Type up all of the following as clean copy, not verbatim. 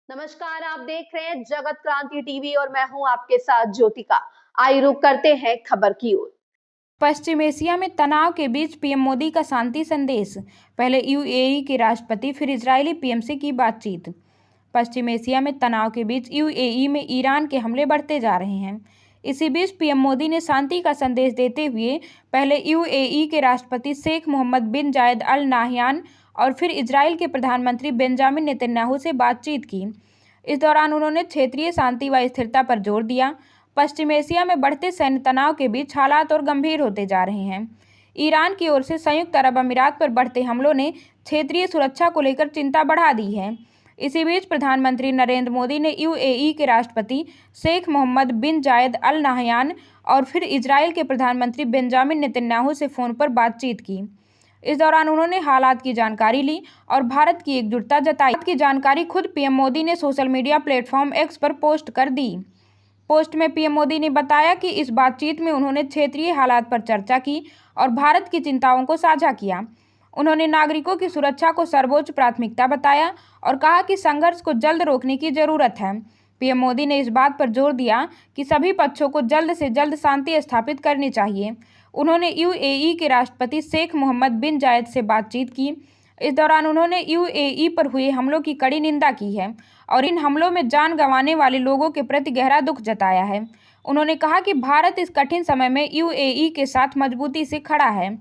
नमस्कार, आप देख रहे हैं जगत क्रांति टीवी और मैं हूं आपके साथ ज्योतिका। आइए रुक करते हैं खबर की ओर। पश्चिम एशिया में तनाव के बीच पीएम मोदी का शांति संदेश। पहले यूएई के राष्ट्रपति फिर इजरायली पीएम से की बातचीत। पश्चिम एशिया में तनाव के बीच यूएई में ईरान के हमले बढ़ते जा रहे हैं। इसी बीच पीएम मोदी ने शांति का संदेश देते हुए पहले यूएई के राष्ट्रपति शेख मोहम्मद बिन जायद अल नाहयान और फिर इजराइल के प्रधानमंत्री बेंजामिन नेतन्याहू से बातचीत की। इस दौरान उन्होंने क्षेत्रीय शांति व स्थिरता पर जोर दिया। पश्चिम एशिया में बढ़ते सैन्य तनाव के बीच हालात और गंभीर होते जा रहे हैं। ईरान की ओर से संयुक्त अरब अमीरात पर बढ़ते हमलों ने क्षेत्रीय सुरक्षा को लेकर चिंता बढ़ा दी है। इसी बीच प्रधानमंत्री नरेंद्र मोदी ने यूएई के राष्ट्रपति शेख मोहम्मद बिन जायद अल नाहयान और फिर इजराइल के प्रधानमंत्री बेंजामिन नेतन्याहू से फ़ोन पर बातचीत की। इस दौरान उन्होंने हालात की जानकारी ली और भारत की एकजुटता जताई। की जानकारी खुद पीएम मोदी ने सोशल मीडिया प्लेटफॉर्म एक्स पर पोस्ट कर दी। पोस्ट में पीएम मोदी ने बताया कि इस बातचीत में उन्होंने क्षेत्रीय हालात पर चर्चा की और भारत की चिंताओं को साझा किया। उन्होंने नागरिकों की सुरक्षा को सर्वोच्च प्राथमिकता बताया और कहा कि संघर्ष को जल्द रोकने की जरूरत है। पीएम मोदी ने इस बात पर जोर दिया कि सभी पक्षों को जल्द से जल्द शांति स्थापित करनी चाहिए। उन्होंने यूएई के राष्ट्रपति शेख मोहम्मद बिन जायद से बातचीत की। इस दौरान उन्होंने यूएई पर हुए हमलों की कड़ी निंदा की है और इन हमलों में जान गंवाने वाले लोगों के प्रति गहरा दुख जताया है। उन्होंने कहा कि भारत इस कठिन समय में यूएई के साथ मजबूती से खड़ा है।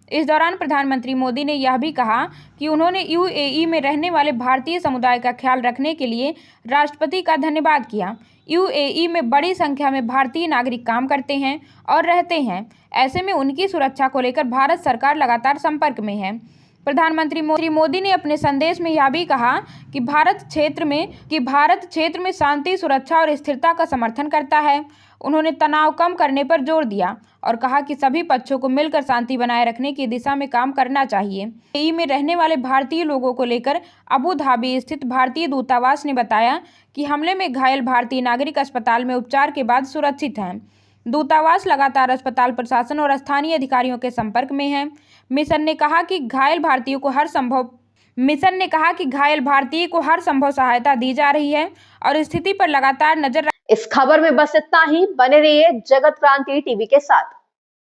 इस दौरान प्रधानमंत्री मोदी ने यह भी कहा कि उन्होंने यूएई में रहने वाले भारतीय समुदाय का ख्याल रखने के लिए राष्ट्रपति का धन्यवाद किया। यूएई में बड़ी संख्या में भारतीय नागरिक काम करते हैं और रहते हैं। ऐसे में उनकी सुरक्षा को लेकर भारत सरकार लगातार संपर्क में है। प्रधानमंत्री मोदी ने अपने संदेश में यह भी कहा कि भारत क्षेत्र में शांति, सुरक्षा और स्थिरता का समर्थन करता है। उन्होंने तनाव कम करने पर जोर दिया और कहा कि सभी पक्षों को मिलकर शांति बनाए रखने की दिशा में काम करना चाहिए। यूएई में रहने वाले भारतीय लोगों को लेकर अबू धाबी स्थित भारतीय दूतावास ने बताया कि हमले में घायल भारतीय नागरिक अस्पताल में उपचार के बाद सुरक्षित हैं। दूतावास लगातार अस्पताल प्रशासन और स्थानीय अधिकारियों के संपर्क में है। मिशन ने कहा कि घायल भारतीय को हर संभव सहायता दी जा रही है और स्थिति पर लगातार नजर। इस खबर में बस इतना ही। बने रहिए जगत क्रांति टीवी के साथ।